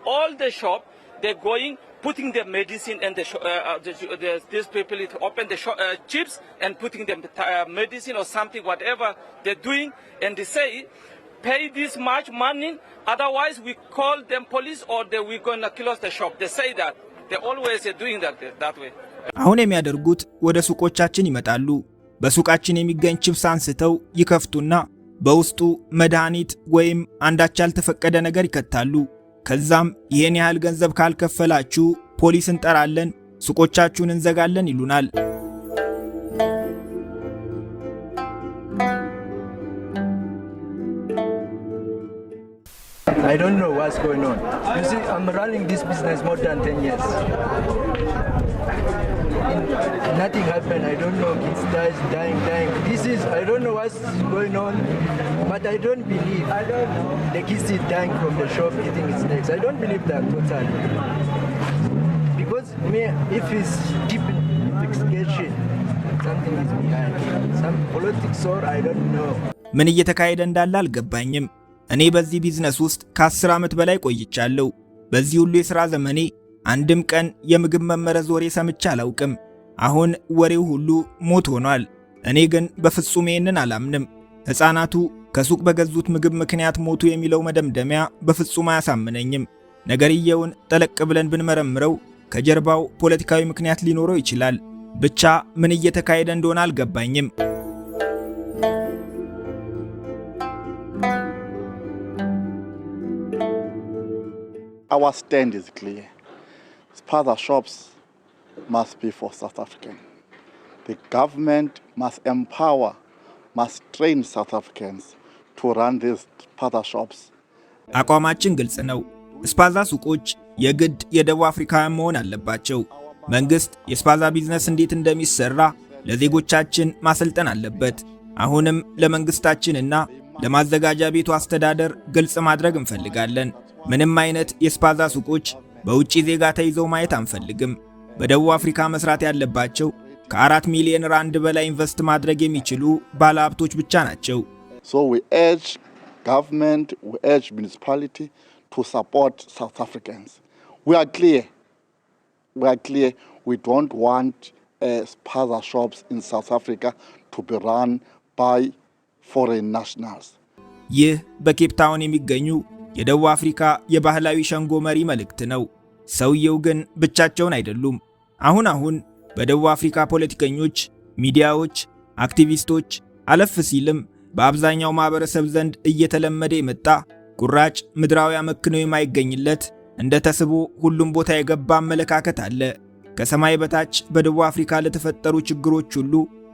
all the shop, they're going, putting the medicine and these people open the chips and putting them medicine or something, whatever they're doing, and they say, pay this much money, otherwise we call them police or we're going to close the shop. They say that. They always are doing that way. አሁን የሚያደርጉት ወደ ሱቆቻችን ይመጣሉ። በሱቃችን የሚገኝ ቺፕስ አንስተው ይከፍቱና በውስጡ መድኃኒት ወይም አንዳች ያልተፈቀደ ነገር ይከታሉ። ከዛም ይሄን ያህል ገንዘብ ካልከፈላችሁ ፖሊስ እንጠራለን፣ ሱቆቻችሁን እንዘጋለን ይሉናል። I don't know what's going on. You see, I'm running this business more than 10 years. Nothing happened. I don't know. Kids dying. I don't know what's going on, but I don't believe the kids is dying from the shop eating snakes. I don't believe that totally. Because if it's deep investigation, something is behind. Some politics or I don't know. ምን እየተካሄደ እንዳለ አልገባኝም። እኔ በዚህ ቢዝነስ ውስጥ ከ10 ዓመት በላይ ቆይቻለሁ። በዚህ ሁሉ የሥራ ዘመኔ አንድም ቀን የምግብ መመረዝ ወሬ ሰምቼ አላውቅም። አሁን ወሬው ሁሉ ሞት ሆኗል። እኔ ግን በፍጹም ይሄንን አላምንም። ሕፃናቱ ከሱቅ በገዙት ምግብ ምክንያት ሞቱ የሚለው መደምደሚያ በፍጹም አያሳምነኝም። ነገርየውን ጠለቅ ብለን ብንመረምረው ከጀርባው ፖለቲካዊ ምክንያት ሊኖረው ይችላል። ብቻ ምን እየተካሄደ እንደሆነ አልገባኝም። Our stand is clear. Spaza shops must be for South African. The government must empower, must train South Africans to run these spaza shops. አቋማችን ግልጽ ነው። ስፓዛ ሱቆች የግድ የደቡብ አፍሪካውያን መሆን አለባቸው። መንግስት የስፓዛ ቢዝነስ እንዴት እንደሚሰራ ለዜጎቻችን ማሰልጠን አለበት። አሁንም ለመንግስታችንና ለማዘጋጃ ቤቱ አስተዳደር ግልጽ ማድረግ እንፈልጋለን። ምንም አይነት የስፓዛ ሱቆች በውጪ ዜጋ ተይዘው ማየት አንፈልግም። በደቡብ አፍሪካ መስራት ያለባቸው ከ4 ሚሊዮን ራንድ በላይ ኢንቨስት ማድረግ የሚችሉ ባለሀብቶች ብቻ ናቸው። So we urge government, we urge municipality to support South Africans. We are clear. We don't want spaza shops in South Africa to be run by foreign nationals. ይህ በኬፕ ታውን የሚገኙ የደቡብ አፍሪካ የባህላዊ ሸንጎ መሪ መልእክት ነው። ሰውየው ግን ብቻቸውን አይደሉም። አሁን በደቡብ አፍሪካ ፖለቲከኞች፣ ሚዲያዎች፣ አክቲቪስቶች አለፍ ሲልም በአብዛኛው ማህበረሰብ ዘንድ እየተለመደ የመጣ ቁራጭ ምድራዊ አመክኖ የማይገኝለት እንደ ተስቦ ሁሉም ቦታ የገባ አመለካከት አለ። ከሰማይ በታች በደቡብ አፍሪካ ለተፈጠሩ ችግሮች ሁሉ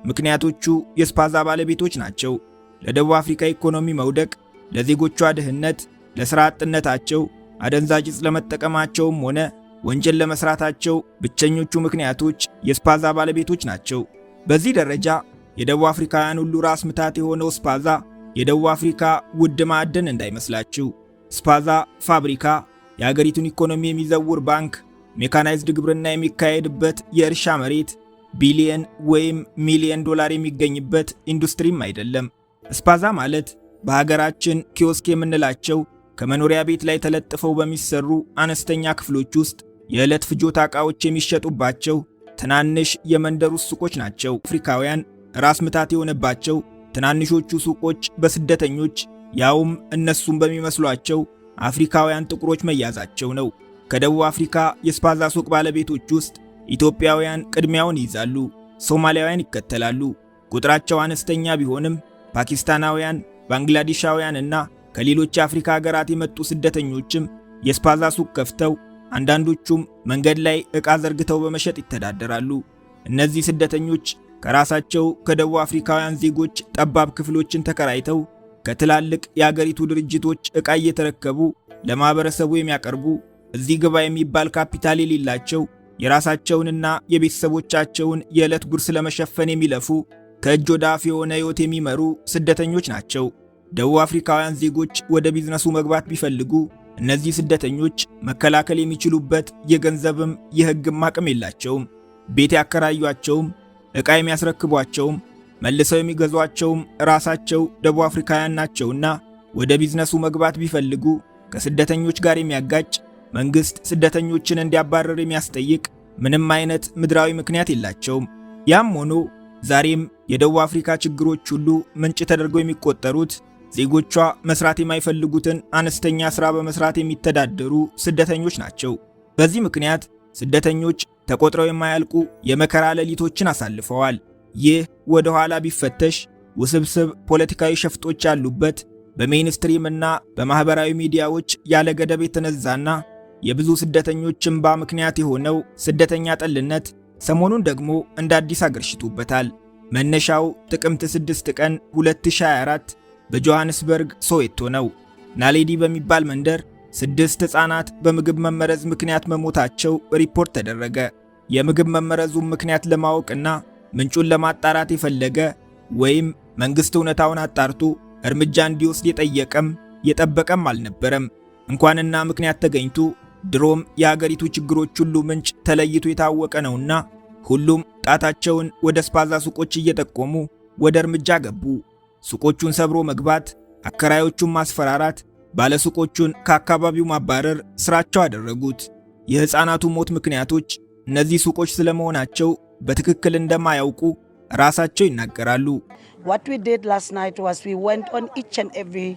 ምክንያቶቹ የስፓዛ ባለቤቶች ናቸው። ለደቡብ አፍሪካ ኢኮኖሚ መውደቅ፣ ለዜጎቿ ድህነት፣ ለሥራ አጥነታቸው፣ አደንዛዥ ዕፅ ለመጠቀማቸውም ሆነ ወንጀል ለመስራታቸው ብቸኞቹ ምክንያቶች የስፓዛ ባለቤቶች ናቸው። በዚህ ደረጃ የደቡብ አፍሪካውያን ሁሉ ራስ ምታት የሆነው ስፓዛ የደቡብ አፍሪካ ውድ ማዕድን እንዳይመስላችሁ። ስፓዛ ፋብሪካ የሀገሪቱን ኢኮኖሚ የሚዘውር ባንክ፣ ሜካናይዝድ ግብርና የሚካሄድበት የእርሻ መሬት፣ ቢሊየን ወይም ሚሊየን ዶላር የሚገኝበት ኢንዱስትሪም አይደለም። ስፓዛ ማለት በሀገራችን ኪዮስክ የምንላቸው ከመኖሪያ ቤት ላይ ተለጥፈው በሚሰሩ አነስተኛ ክፍሎች ውስጥ የዕለት ፍጆታ ዕቃዎች የሚሸጡባቸው ትናንሽ የመንደር ውስጥ ሱቆች ናቸው። አፍሪካውያን ራስ ምታት የሆነባቸው ትናንሾቹ ሱቆች በስደተኞች ያውም እነሱም በሚመስሏቸው አፍሪካውያን ጥቁሮች መያዛቸው ነው። ከደቡብ አፍሪካ የስፓዛ ሱቅ ባለቤቶች ውስጥ ኢትዮጵያውያን ቅድሚያውን ይይዛሉ፣ ሶማሊያውያን ይከተላሉ። ቁጥራቸው አነስተኛ ቢሆንም ፓኪስታናውያን፣ ባንግላዴሻውያን እና ከሌሎች የአፍሪካ ሀገራት የመጡ ስደተኞችም የስፓዛ ሱቅ ከፍተው አንዳንዶቹም መንገድ ላይ ዕቃ ዘርግተው በመሸጥ ይተዳደራሉ። እነዚህ ስደተኞች ከራሳቸው ከደቡብ አፍሪካውያን ዜጎች ጠባብ ክፍሎችን ተከራይተው ከትላልቅ የአገሪቱ ድርጅቶች ዕቃ እየተረከቡ ለማህበረሰቡ የሚያቀርቡ እዚህ ግባ የሚባል ካፒታል የሌላቸው የራሳቸውንና የቤተሰቦቻቸውን የዕለት ጉርስ ለመሸፈን የሚለፉ ከእጅ ወደ አፍ የሆነ ሕይወት የሚመሩ ስደተኞች ናቸው። ደቡብ አፍሪካውያን ዜጎች ወደ ቢዝነሱ መግባት ቢፈልጉ እነዚህ ስደተኞች መከላከል የሚችሉበት የገንዘብም የሕግም አቅም የላቸውም። ቤት ያከራዩአቸውም ዕቃ የሚያስረክቧቸውም መልሰው የሚገዟቸውም ራሳቸው ደቡብ አፍሪካውያን ናቸውና ወደ ቢዝነሱ መግባት ቢፈልጉ ከስደተኞች ጋር የሚያጋጭ መንግስት ስደተኞችን እንዲያባረር የሚያስጠይቅ ምንም አይነት ምድራዊ ምክንያት የላቸውም። ያም ሆኖ ዛሬም የደቡብ አፍሪካ ችግሮች ሁሉ ምንጭ ተደርገው የሚቆጠሩት ዜጎቿ መስራት የማይፈልጉትን አነስተኛ ሥራ በመስራት የሚተዳደሩ ስደተኞች ናቸው። በዚህ ምክንያት ስደተኞች ተቆጥረው የማያልቁ የመከራ ሌሊቶችን አሳልፈዋል። ይህ ወደ ኋላ ቢፈተሽ ውስብስብ ፖለቲካዊ ሸፍጦች ያሉበት በሜይንስትሪም እና በማህበራዊ ሚዲያዎች ያለ ገደብ የተነዛና የብዙ ስደተኞች እንባ ምክንያት የሆነው ስደተኛ ጠልነት ሰሞኑን ደግሞ እንደ አዲስ አገርሽቶበታል። መነሻው ጥቅምት 6 ቀን 2024 በጆሃንስበርግ ሶዌቶ ነው። ናሌዲ በሚባል መንደር 6 ሕፃናት በምግብ መመረዝ ምክንያት መሞታቸው ሪፖርት ተደረገ። የምግብ መመረዙን ምክንያት ለማወቅና ምንጩን ለማጣራት የፈለገ ወይም መንግስት እውነታውን አጣርቶ እርምጃ እንዲወስድ የጠየቀም የጠበቀም አልነበረም። እንኳንና ምክንያት ተገኝቶ ድሮም የሀገሪቱ ችግሮች ሁሉ ምንጭ ተለይቶ የታወቀ ነውና ሁሉም ጣታቸውን ወደ ስፓዛ ሱቆች እየጠቆሙ ወደ እርምጃ ገቡ። ሱቆቹን ሰብሮ መግባት፣ አከራዮቹን ማስፈራራት፣ ባለሱቆቹን ከአካባቢው ማባረር ስራቸው አደረጉት። የሕፃናቱ ሞት ምክንያቶች እነዚህ ሱቆች ስለመሆናቸው በትክክል እንደማያውቁ ራሳቸው ይናገራሉ። What we did last night was we went on each and every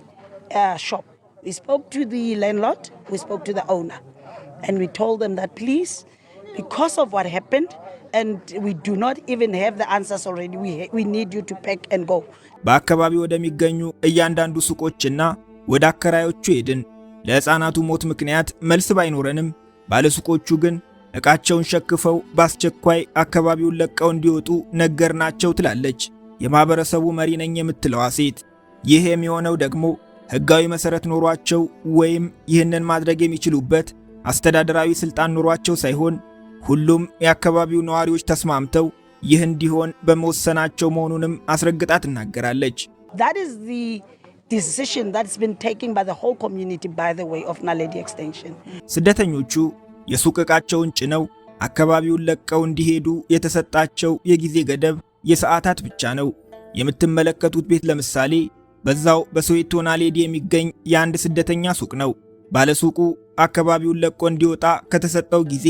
shop. We spoke to the landlord, we spoke to the owner, and we told them that please, because of what happened, and we do not even have the answers already, we need you to pack and go. በአካባቢው ወደሚገኙ እያንዳንዱ ሱቆችና ወደ አከራዮቹ ሄድን። ለሕፃናቱ ሞት ምክንያት መልስ ባይኖረንም ባለሱቆቹ ግን ዕቃቸውን ሸክፈው በአስቸኳይ አካባቢውን ለቀው እንዲወጡ ነገርናቸው ትላለች የማህበረሰቡ መሪ ነኝ የምትለዋ ሴት። ይህ የሚሆነው ደግሞ ሕጋዊ መሰረት ኖሯቸው ወይም ይህንን ማድረግ የሚችሉበት አስተዳደራዊ ስልጣን ኖሯቸው ሳይሆን ሁሉም የአካባቢው ነዋሪዎች ተስማምተው ይህ እንዲሆን በመወሰናቸው መሆኑንም አስረግጣ ትናገራለች። That is the decision that's been taken by the whole community, by the way, of Naledi Extension. ስደተኞቹ የሱቅ ዕቃቸውን ጭነው አካባቢውን ለቀው እንዲሄዱ የተሰጣቸው የጊዜ ገደብ የሰዓታት ብቻ ነው። የምትመለከቱት ቤት ለምሳሌ በዛው በሶዌቶ ናሌዲ የሚገኝ የአንድ ስደተኛ ሱቅ ነው። ባለሱቁ አካባቢውን ለቆ እንዲወጣ ከተሰጠው ጊዜ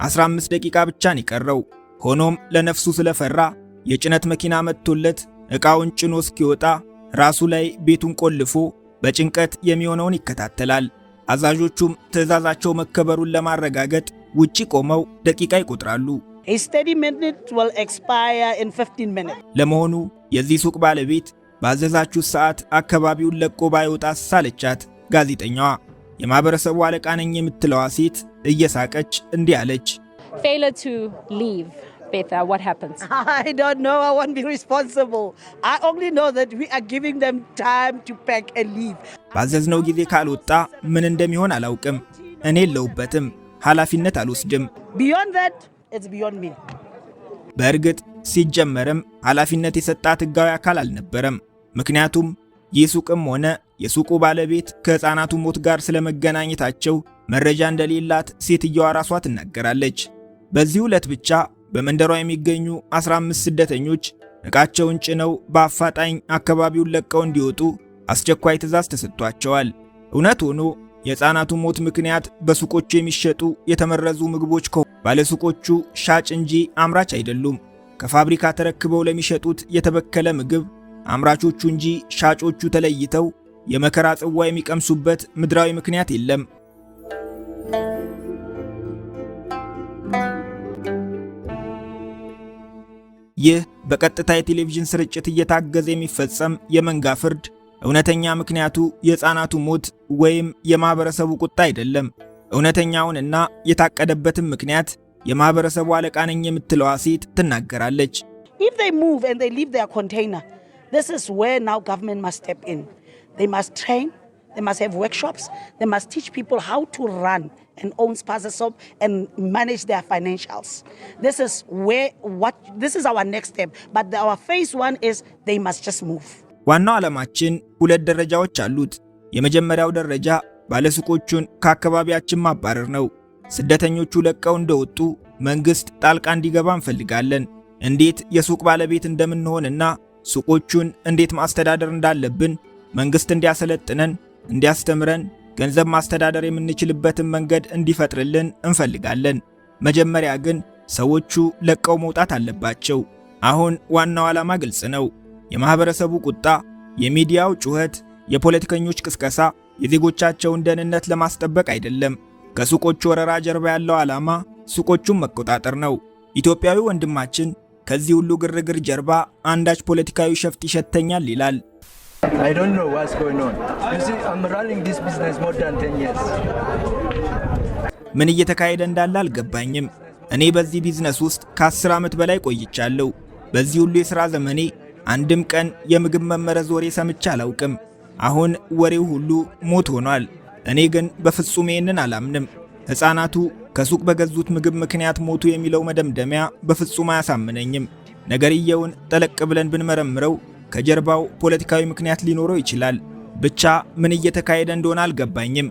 15 ደቂቃ ብቻ ነው የቀረው። ሆኖም ለነፍሱ ስለፈራ የጭነት መኪና መጥቶለት ዕቃውን ጭኖ እስኪወጣ ራሱ ላይ ቤቱን ቆልፎ በጭንቀት የሚሆነውን ይከታተላል። አዛዦቹም ትዕዛዛቸው መከበሩን ለማረጋገጥ ውጪ ቆመው ደቂቃ ይቆጥራሉ። A 30 minutes will expire in 15 minutes. ለመሆኑ የዚህ ሱቅ ባለቤት ባዘዛችሁ ሰዓት አካባቢውን ለቆ ባይወጣስ አለቻት ጋዜጠኛዋ። የማህበረሰቡ አለቃ ነኝ የምትለዋ ሴት እየሳቀች እንዲህ አለች። Failure to leave, Betha, what happens? I don't know, I won't be responsible. I only know that we are giving them time to pack and leave. ባዘዝነው ጊዜ ካልወጣ ምን እንደሚሆን አላውቅም። እኔ የለሁበትም፣ ኃላፊነት አልወስድም። Beyond that, it's beyond me. በእርግጥ ሲጀመርም ኃላፊነት የሰጣት ሕጋዊ አካል አልነበረም። ምክንያቱም ይህ ሱቅም ሆነ የሱቁ ባለቤት ከሕፃናቱ ሞት ጋር ስለመገናኘታቸው መረጃ እንደሌላት ሴትየዋ ራሷ ትናገራለች። በዚህ ዕለት ብቻ በመንደሯ የሚገኙ 15 ስደተኞች ዕቃቸውን ጭነው በአፋጣኝ አካባቢውን ለቀው እንዲወጡ አስቸኳይ ትዕዛዝ ተሰጥቷቸዋል። እውነት ሆኖ የሕፃናቱ ሞት ምክንያት በሱቆቹ የሚሸጡ የተመረዙ ምግቦች ባለሱቆቹ ሻጭ እንጂ አምራች አይደሉም። ከፋብሪካ ተረክበው ለሚሸጡት የተበከለ ምግብ አምራቾቹ እንጂ ሻጮቹ ተለይተው የመከራ ጽዋ የሚቀምሱበት ምድራዊ ምክንያት የለም። ይህ በቀጥታ የቴሌቪዥን ስርጭት እየታገዘ የሚፈጸም የመንጋ ፍርድ እውነተኛ ምክንያቱ የሕፃናቱ ሞት ወይም የማህበረሰቡ ቁጣ አይደለም። እውነተኛውንና የታቀደበትን ምክንያት የማህበረሰቡ አለቃ ነኝ የምትለዋ ሴት ትናገራለች። If they move and they leave their container, this is where now government must step in. They must train, they must have workshops, they must teach people how to run and own Spaza Soap and manage their financials. This is our next step. But our phase one is they must just move. ዋናው ዓላማችን ሁለት ደረጃዎች አሉት። የመጀመሪያው ደረጃ ባለሱቆቹን ከአካባቢያችን ማባረር ነው። ስደተኞቹ ለቀው እንደወጡ መንግስት ጣልቃ እንዲገባ እንፈልጋለን። እንዴት የሱቅ ባለቤት እንደምንሆንና ሱቆቹን እንዴት ማስተዳደር እንዳለብን መንግስት እንዲያሰለጥነን፣ እንዲያስተምረን፣ ገንዘብ ማስተዳደር የምንችልበትን መንገድ እንዲፈጥርልን እንፈልጋለን። መጀመሪያ ግን ሰዎቹ ለቀው መውጣት አለባቸው። አሁን ዋናው ዓላማ ግልጽ ነው። የማህበረሰቡ ቁጣ፣ የሚዲያው ጩኸት፣ የፖለቲከኞች ቅስቀሳ የዜጎቻቸውን ደህንነት ለማስጠበቅ አይደለም። ከሱቆቹ ወረራ ጀርባ ያለው ዓላማ ሱቆቹን መቆጣጠር ነው። ኢትዮጵያዊ ወንድማችን ከዚህ ሁሉ ግርግር ጀርባ አንዳች ፖለቲካዊ ሸፍጥ ይሸተኛል ይላል። I don't know what's going on. You see, I'm running this business more than 10 years. ምን እየተካሄደ እንዳለ አልገባኝም። እኔ በዚህ ቢዝነስ ውስጥ ከ10 ዓመት በላይ ቆይቻለሁ። በዚህ ሁሉ የሥራ ዘመኔ አንድም ቀን የምግብ መመረዝ ወሬ ሰምቼ አላውቅም። አሁን ወሬው ሁሉ ሞት ሆኗል። እኔ ግን በፍጹም ይህንን አላምንም። ሕፃናቱ ከሱቅ በገዙት ምግብ ምክንያት ሞቱ የሚለው መደምደሚያ በፍጹም አያሳምነኝም። ነገርየውን ጠለቅ ብለን ብንመረምረው ከጀርባው ፖለቲካዊ ምክንያት ሊኖረው ይችላል። ብቻ ምን እየተካሄደ እንደሆነ አልገባኝም።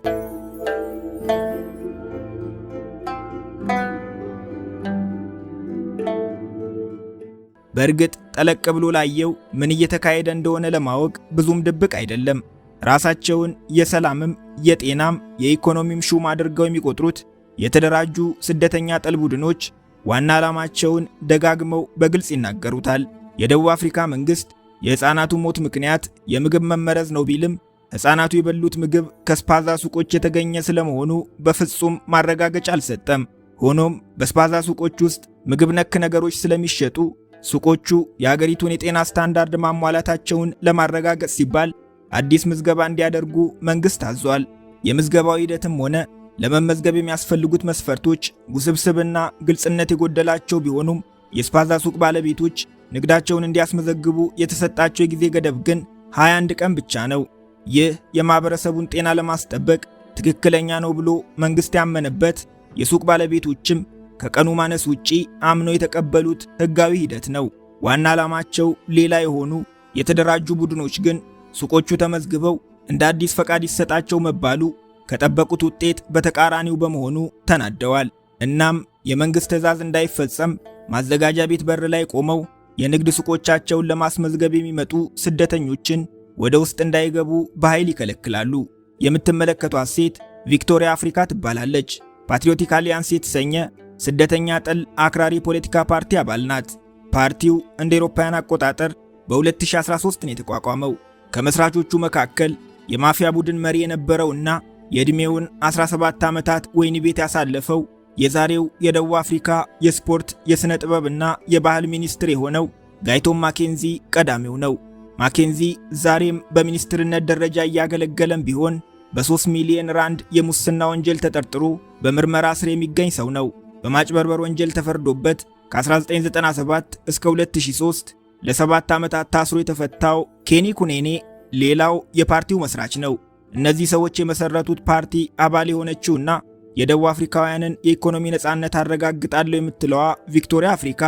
በእርግጥ ጠለቅ ብሎ ላየው ምን እየተካሄደ እንደሆነ ለማወቅ ብዙም ድብቅ አይደለም። ራሳቸውን የሰላምም የጤናም የኢኮኖሚም ሹም አድርገው የሚቆጥሩት የተደራጁ ስደተኛ ጠል ቡድኖች ዋና ዓላማቸውን ደጋግመው በግልጽ ይናገሩታል። የደቡብ አፍሪካ መንግስት የሕፃናቱ ሞት ምክንያት የምግብ መመረዝ ነው ቢልም ሕፃናቱ የበሉት ምግብ ከስፓዛ ሱቆች የተገኘ ስለመሆኑ በፍጹም ማረጋገጫ አልሰጠም። ሆኖም በስፓዛ ሱቆች ውስጥ ምግብ ነክ ነገሮች ስለሚሸጡ ሱቆቹ የአገሪቱን የጤና ስታንዳርድ ማሟላታቸውን ለማረጋገጥ ሲባል አዲስ ምዝገባ እንዲያደርጉ መንግስት አዟል። የምዝገባው ሂደትም ሆነ ለመመዝገብ የሚያስፈልጉት መስፈርቶች ውስብስብና ግልጽነት የጎደላቸው ቢሆኑም የስፓዛ ሱቅ ባለቤቶች ንግዳቸውን እንዲያስመዘግቡ የተሰጣቸው የጊዜ ገደብ ግን 21 ቀን ብቻ ነው። ይህ የማህበረሰቡን ጤና ለማስጠበቅ ትክክለኛ ነው ብሎ መንግስት ያመነበት፣ የሱቅ ባለቤቶችም ከቀኑ ማነስ ውጪ አምነው የተቀበሉት ህጋዊ ሂደት ነው። ዋና ዓላማቸው ሌላ የሆኑ የተደራጁ ቡድኖች ግን ሱቆቹ ተመዝግበው እንደ አዲስ ፈቃድ ይሰጣቸው መባሉ ከጠበቁት ውጤት በተቃራኒው በመሆኑ ተናደዋል። እናም የመንግስት ትዕዛዝ እንዳይፈጸም ማዘጋጃ ቤት በር ላይ ቆመው የንግድ ሱቆቻቸውን ለማስመዝገብ የሚመጡ ስደተኞችን ወደ ውስጥ እንዳይገቡ በኃይል ይከለክላሉ። የምትመለከቷት ሴት ቪክቶሪያ አፍሪካ ትባላለች። ፓትሪዮቲክ አሊያንስ የተሰኘ ስደተኛ ጠል አክራሪ ፖለቲካ ፓርቲ አባል ናት። ፓርቲው እንደ አውሮፓውያን አቆጣጠር በ2013 ነው የተቋቋመው። ከመስራቾቹ መካከል የማፊያ ቡድን መሪ የነበረውና የዕድሜውን 17 ዓመታት ወህኒ ቤት ያሳለፈው የዛሬው የደቡብ አፍሪካ የስፖርት የሥነ ጥበብና የባህል ሚኒስትር የሆነው ጋይቶም ማኬንዚ ቀዳሚው ነው። ማኬንዚ ዛሬም በሚኒስትርነት ደረጃ እያገለገለም ቢሆን በ3 ሚሊዮን ራንድ የሙስና ወንጀል ተጠርጥሮ በምርመራ ስር የሚገኝ ሰው ነው። በማጭበርበር ወንጀል ተፈርዶበት ከ1997 እስከ 2003 ለ7 ዓመታት ታስሮ የተፈታው ኬኒ ኩኔኔ ሌላው የፓርቲው መስራች ነው። እነዚህ ሰዎች የመሰረቱት ፓርቲ አባል የሆነችውና የደቡብ አፍሪካውያንን የኢኮኖሚ ነጻነት አረጋግጣለሁ የምትለዋ ቪክቶሪያ አፍሪካ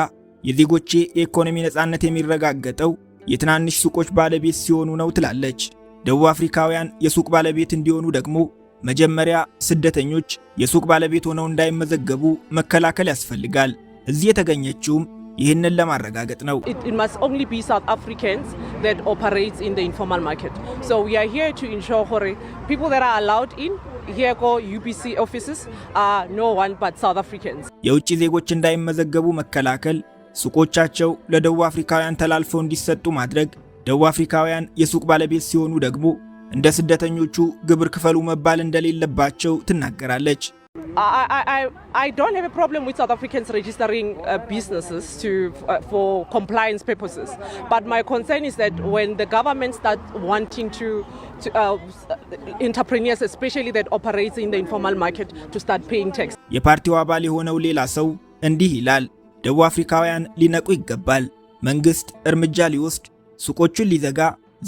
የዜጎቼ የኢኮኖሚ ነጻነት የሚረጋገጠው የትናንሽ ሱቆች ባለቤት ሲሆኑ ነው ትላለች። ደቡብ አፍሪካውያን የሱቅ ባለቤት እንዲሆኑ ደግሞ መጀመሪያ ስደተኞች የሱቅ ባለቤት ሆነው እንዳይመዘገቡ መከላከል ያስፈልጋል። እዚህ የተገኘችውም ይህንን ለማረጋገጥ ነው። It must only be South Africans that operate in the informal market. So we are here to ensure people that are allowed in here go UBC offices are no one but South Africans. የውጭ ዜጎች እንዳይመዘገቡ መከላከል፣ ሱቆቻቸው ለደቡብ አፍሪካውያን ተላልፈው እንዲሰጡ ማድረግ፣ ደቡብ አፍሪካውያን የሱቅ ባለቤት ሲሆኑ ደግሞ እንደ ስደተኞቹ ግብር ክፈሉ መባል እንደሌለባቸው ትናገራለች። I don't have a problem with South Africans registering businesses for compliance purposes. But my concern is that when the government starts wanting to entrepreneurs, especially that operate in the informal market, to start paying tax. የፓርቲው አባል የሆነው ሌላ ሰው እንዲህ ይላል። ደቡብ አፍሪካውያን ሊነቁ ይገባል። መንግስት እርምጃ ሊወስድ፣ ሱቆቹን ሊዘጋ፣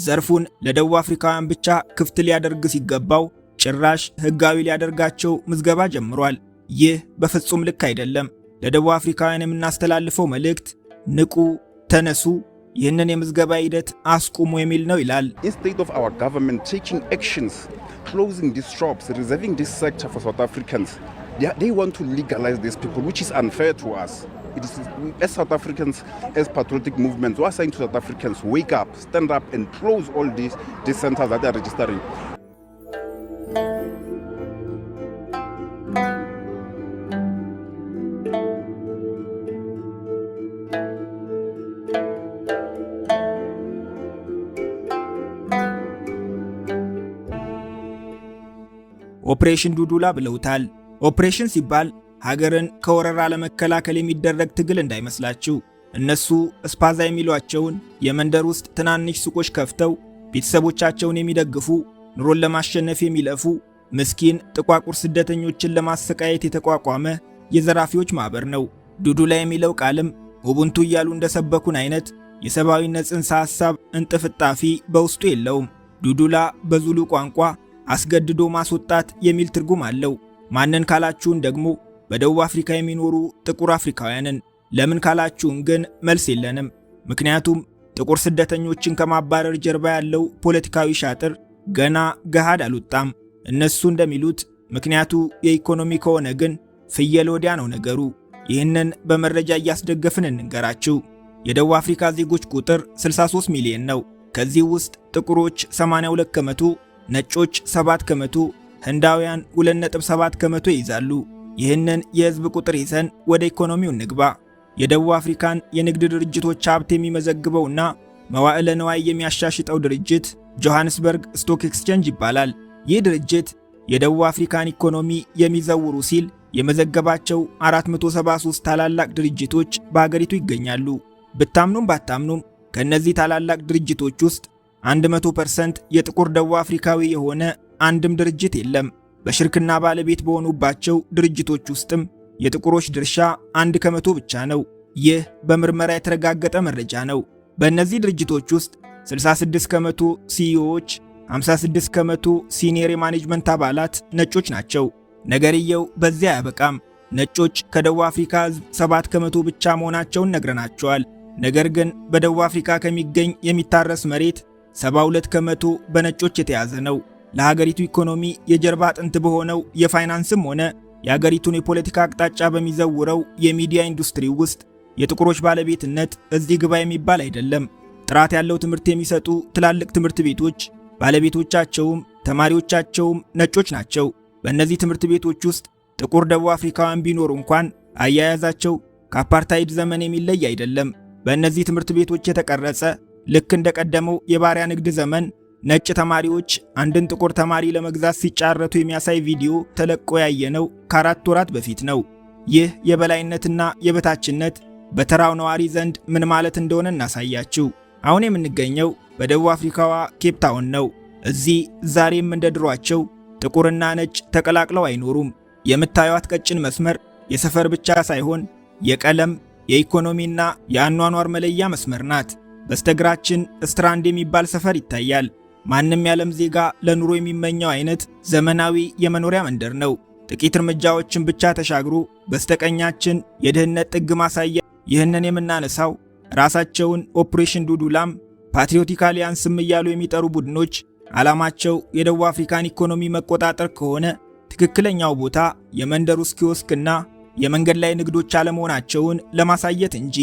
ዘርፉን ለደቡብ አፍሪካውያን ብቻ ክፍት ሊያደርግ ሲገባው ጭራሽ ህጋዊ ሊያደርጋቸው ምዝገባ ጀምሯል። ይህ በፍጹም ልክ አይደለም። ለደቡብ አፍሪካውያን የምናስተላልፈው መልእክት ንቁ፣ ተነሱ፣ ይህንን የምዝገባ ሂደት አስቁሙ የሚል ነው ይላል። Instead of our government taking actions, closing these shops, reserving this sector for South Africans, they want to legalize these people, which is unfair to us. It is, as South Africans, as patriotic movements, we are saying to South Africans, wake up, stand up and close all these centers that they are registering. ኦፕሬሽን ዱዱላ ብለውታል። ኦፕሬሽን ሲባል ሀገርን ከወረራ ለመከላከል የሚደረግ ትግል እንዳይመስላችሁ። እነሱ ስፓዛ የሚሏቸውን የመንደር ውስጥ ትናንሽ ሱቆች ከፍተው ቤተሰቦቻቸውን የሚደግፉ ኑሮን ለማሸነፍ የሚለፉ ምስኪን ጥቋቁር ስደተኞችን ለማሰቃየት የተቋቋመ የዘራፊዎች ማህበር ነው። ዱዱላ የሚለው ቃልም ኡቡንቱ እያሉ እንደሰበኩን አይነት የሰብአዊነት ጽንሰ ሐሳብ እንጥፍጣፊ በውስጡ የለውም። ዱዱላ በዙሉ ቋንቋ አስገድዶ ማስወጣት የሚል ትርጉም አለው። ማንን ካላችሁን ደግሞ በደቡብ አፍሪካ የሚኖሩ ጥቁር አፍሪካውያንን፣ ለምን ካላችሁን ግን መልስ የለንም። ምክንያቱም ጥቁር ስደተኞችን ከማባረር ጀርባ ያለው ፖለቲካዊ ሻጥር ገና ገሃድ አልወጣም። እነሱ እንደሚሉት ምክንያቱ የኢኮኖሚ ከሆነ ግን ፍየል ወዲያ ነው ነገሩ። ይህንን በመረጃ እያስደገፍን እንንገራችሁ። የደቡብ አፍሪካ ዜጎች ቁጥር 63 ሚሊዮን ነው። ከዚህ ውስጥ ጥቁሮች 82 ከመቶ፣ ነጮች 7 ከመቶ፣ ህንዳውያን 2.7 ከመቶ ይይዛሉ። ይህንን የህዝብ ቁጥር ይዘን ወደ ኢኮኖሚው እንግባ። የደቡብ አፍሪካን የንግድ ድርጅቶች ሀብት የሚመዘግበውና መዋዕለ ንዋይ የሚያሻሽጠው ድርጅት ጆሃንስበርግ ስቶክ ኤክስቼንጅ ይባላል። ይህ ድርጅት የደቡብ አፍሪካን ኢኮኖሚ የሚዘውሩ ሲል የመዘገባቸው 473 ታላላቅ ድርጅቶች በአገሪቱ ይገኛሉ። ብታምኑም ባታምኑም ከነዚህ ታላላቅ ድርጅቶች ውስጥ 100% የጥቁር ደቡብ አፍሪካዊ የሆነ አንድም ድርጅት የለም። በሽርክና ባለቤት በሆኑባቸው ድርጅቶች ውስጥም የጥቁሮች ድርሻ 1 ከመቶ ብቻ ነው። ይህ በምርመራ የተረጋገጠ መረጃ ነው። በእነዚህ ድርጅቶች ውስጥ 66 ከመቶ ሲኢኦዎች፣ 56 ከመቶ ሲኒየር የማኔጅመንት አባላት ነጮች ናቸው። ነገርየው በዚያ አያበቃም። ነጮች ከደቡብ አፍሪካ ሕዝብ 7 ከመቶ ብቻ መሆናቸውን ነግረናቸዋል። ነገር ግን በደቡብ አፍሪካ ከሚገኝ የሚታረስ መሬት 72 ከመቶ በነጮች የተያዘ ነው። ለሀገሪቱ ኢኮኖሚ የጀርባ አጥንት በሆነው የፋይናንስም ሆነ የሀገሪቱን የፖለቲካ አቅጣጫ በሚዘውረው የሚዲያ ኢንዱስትሪ ውስጥ የጥቁሮች ባለቤትነት እዚህ ግባ የሚባል አይደለም። ጥራት ያለው ትምህርት የሚሰጡ ትላልቅ ትምህርት ቤቶች ባለቤቶቻቸውም ተማሪዎቻቸውም ነጮች ናቸው። በእነዚህ ትምህርት ቤቶች ውስጥ ጥቁር ደቡብ አፍሪካውያን ቢኖሩ እንኳን አያያዛቸው ከአፓርታይድ ዘመን የሚለይ አይደለም። በእነዚህ ትምህርት ቤቶች የተቀረጸ ልክ እንደቀደመው የባሪያ ንግድ ዘመን ነጭ ተማሪዎች አንድን ጥቁር ተማሪ ለመግዛት ሲጫረቱ የሚያሳይ ቪዲዮ ተለቆ ያየነው ከ4 ወራት በፊት ነው። ይህ የበላይነትና የበታችነት በተራው ነዋሪ ዘንድ ምን ማለት እንደሆነ እናሳያችሁ። አሁን የምንገኘው በደቡብ አፍሪካዋ ኬፕ ታውን ነው። እዚህ ዛሬም እንደ ድሯቸው ጥቁርና ነጭ ተቀላቅለው አይኖሩም። የምታዩት ቀጭን መስመር የሰፈር ብቻ ሳይሆን የቀለም፣ የኢኮኖሚና የአኗኗር መለያ መስመር ናት። በስተግራችን ስትራንድ የሚባል ሰፈር ይታያል። ማንም የዓለም ዜጋ ለኑሮ የሚመኘው አይነት ዘመናዊ የመኖሪያ መንደር ነው። ጥቂት እርምጃዎችን ብቻ ተሻግሮ በስተቀኛችን የድህነት ጥግ ማሳያ። ይህንን የምናነሳው ራሳቸውን ኦፕሬሽን ዱዱላም ፓትሪዮቲክ አሊያንስም እያሉ የሚጠሩ ቡድኖች ዓላማቸው የደቡብ አፍሪካን ኢኮኖሚ መቆጣጠር ከሆነ ትክክለኛው ቦታ የመንደር ውስጥ ኪዮስክና የመንገድ ላይ ንግዶች አለመሆናቸውን ለማሳየት እንጂ።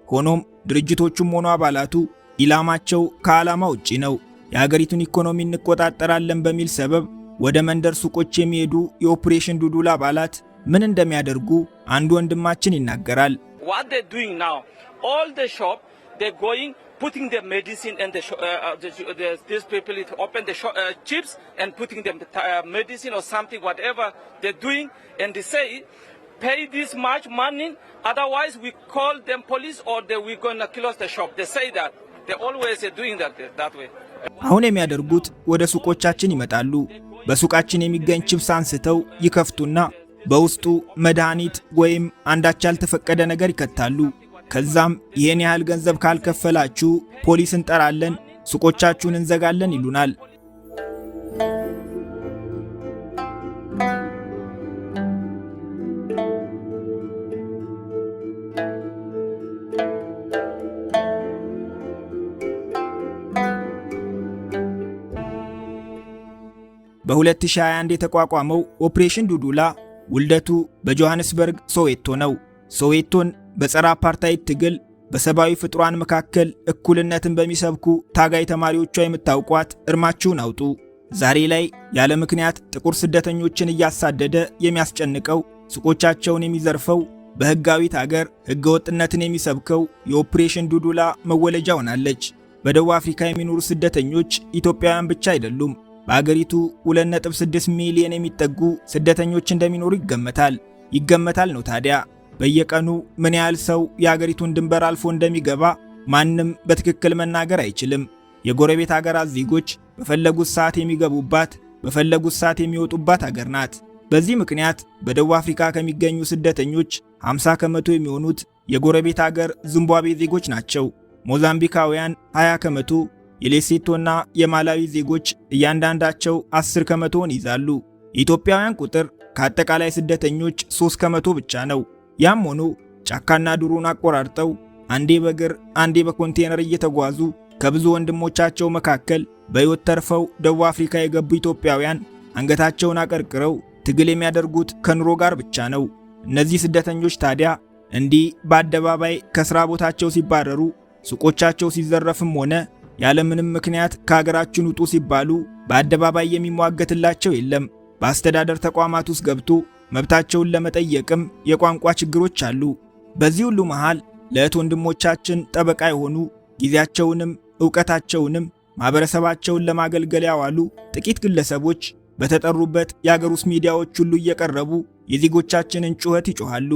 ሆኖም ድርጅቶቹም ሆኑ አባላቱ ኢላማቸው ከዓላማ ውጪ ነው። የሀገሪቱን ኢኮኖሚ እንቆጣጠራለን በሚል ሰበብ ወደ መንደር ሱቆች የሚሄዱ የኦፕሬሽን ዱዱላ አባላት ምን እንደሚያደርጉ አንድ ወንድማችን ይናገራል። What they're doing now, all the shop, they're going, putting the medicine and these people open the shop, chips and putting them medicine or something, whatever they're doing, and they say, pay this much money, otherwise we call them police or we're gonna close the shop. They say that. They always are doing that way. አሁን የሚያደርጉት ወደ ሱቆቻችን ይመጣሉ። በሱቃችን የሚገኝ ቺፕስ አንስተው ይከፍቱና በውስጡ መድኃኒት ወይም አንዳች ያልተፈቀደ ነገር ይከታሉ። ከዛም ይሄን ያህል ገንዘብ ካልከፈላችሁ ፖሊስ እንጠራለን፣ ሱቆቻችሁን እንዘጋለን ይሉናል። በ2021 የተቋቋመው ኦፕሬሽን ዱዱላ ውልደቱ በጆሃንስበርግ ሶዌቶ ነው። ሶዌቶን በጸረ አፓርታይድ ትግል በሰብአዊ ፍጡራን መካከል እኩልነትን በሚሰብኩ ታጋይ ተማሪዎቿ የምታውቋት እርማችሁን አውጡ። ዛሬ ላይ ያለ ምክንያት ጥቁር ስደተኞችን እያሳደደ የሚያስጨንቀው፣ ሱቆቻቸውን የሚዘርፈው፣ በህጋዊት ሀገር ህገወጥነትን የሚሰብከው የኦፕሬሽን ዱዱላ መወለጃ ሆናለች። በደቡብ አፍሪካ የሚኖሩ ስደተኞች ኢትዮጵያውያን ብቻ አይደሉም። በአገሪቱ 2.6 ሚሊዮን የሚጠጉ ስደተኞች እንደሚኖሩ ይገመታል ነው ታዲያ። በየቀኑ ምን ያህል ሰው የአገሪቱን ድንበር አልፎ እንደሚገባ ማንም በትክክል መናገር አይችልም። የጎረቤት ሀገራት ዜጎች በፈለጉት ሰዓት የሚገቡባት፣ በፈለጉት ሰዓት የሚወጡባት ሀገር ናት። በዚህ ምክንያት በደቡብ አፍሪካ ከሚገኙ ስደተኞች 50 ከመቶ የሚሆኑት የጎረቤት ሀገር ዚምባብዌ ዜጎች ናቸው። ሞዛምቢካውያን 20 ከመቶ፣ የሌሴቶና የማላዊ ዜጎች እያንዳንዳቸው 10 ከመቶውን ይዛሉ። የኢትዮጵያውያን ቁጥር ከአጠቃላይ ስደተኞች 3 ከመቶ ብቻ ነው። ያም ሆኖ ጫካና ዱሩን አቆራርጠው አንዴ በእግር አንዴ በኮንቴነር እየተጓዙ ከብዙ ወንድሞቻቸው መካከል በሕይወት ተርፈው ደቡብ አፍሪካ የገቡ ኢትዮጵያውያን አንገታቸውን አቀርቅረው ትግል የሚያደርጉት ከኑሮ ጋር ብቻ ነው። እነዚህ ስደተኞች ታዲያ እንዲህ በአደባባይ ከሥራ ቦታቸው ሲባረሩ፣ ሱቆቻቸው ሲዘረፍም ሆነ ያለምንም ምክንያት ከሀገራችን ውጡ ሲባሉ በአደባባይ የሚሟገትላቸው የለም። በአስተዳደር ተቋማት ውስጥ ገብቶ መብታቸውን ለመጠየቅም የቋንቋ ችግሮች አሉ። በዚህ ሁሉ መሃል ለእህት ወንድሞቻችን ጠበቃ የሆኑ ጊዜያቸውንም ዕውቀታቸውንም ማህበረሰባቸውን ለማገልገል ያዋሉ ጥቂት ግለሰቦች በተጠሩበት የአገር ውስጥ ሚዲያዎች ሁሉ እየቀረቡ የዜጎቻችንን ጩኸት ይጮኻሉ።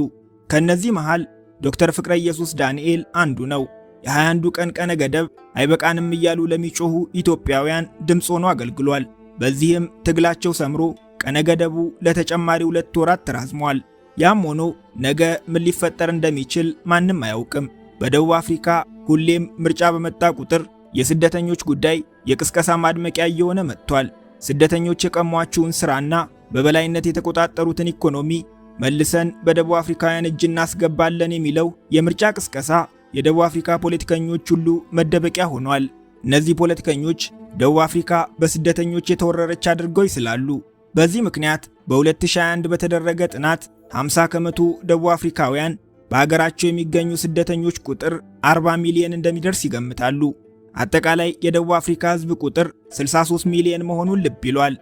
ከነዚህ መሃል ዶክተር ፍቅረ ኢየሱስ ዳንኤል አንዱ ነው። የ21 ቀን ቀነ ገደብ አይበቃንም እያሉ ለሚጮኹ ኢትዮጵያውያን ድምፅ ሆኖ አገልግሏል። በዚህም ትግላቸው ሰምሮ ቀነ ገደቡ ለተጨማሪ 2 ወራት ተራዝሟል። ያም ሆኖ ነገ ምን ሊፈጠር እንደሚችል ማንም አያውቅም። በደቡብ አፍሪካ ሁሌም ምርጫ በመጣ ቁጥር የስደተኞች ጉዳይ የቅስቀሳ ማድመቂያ እየሆነ መጥቷል። ስደተኞች የቀሟቸውን ሥራና በበላይነት የተቆጣጠሩትን ኢኮኖሚ መልሰን በደቡብ አፍሪካውያን እጅ እናስገባለን የሚለው የምርጫ ቅስቀሳ የደቡብ አፍሪካ ፖለቲከኞች ሁሉ መደበቂያ ሆኗል። እነዚህ ፖለቲከኞች ደቡብ አፍሪካ በስደተኞች የተወረረች አድርገው ይስላሉ። በዚህ ምክንያት በ2021 በተደረገ ጥናት 50 ከመቶ ደቡብ አፍሪካውያን በሀገራቸው የሚገኙ ስደተኞች ቁጥር 40 ሚሊዮን እንደሚደርስ ይገምታሉ። አጠቃላይ የደቡብ አፍሪካ ሕዝብ ቁጥር 63 ሚሊዮን መሆኑን ልብ ይሏል።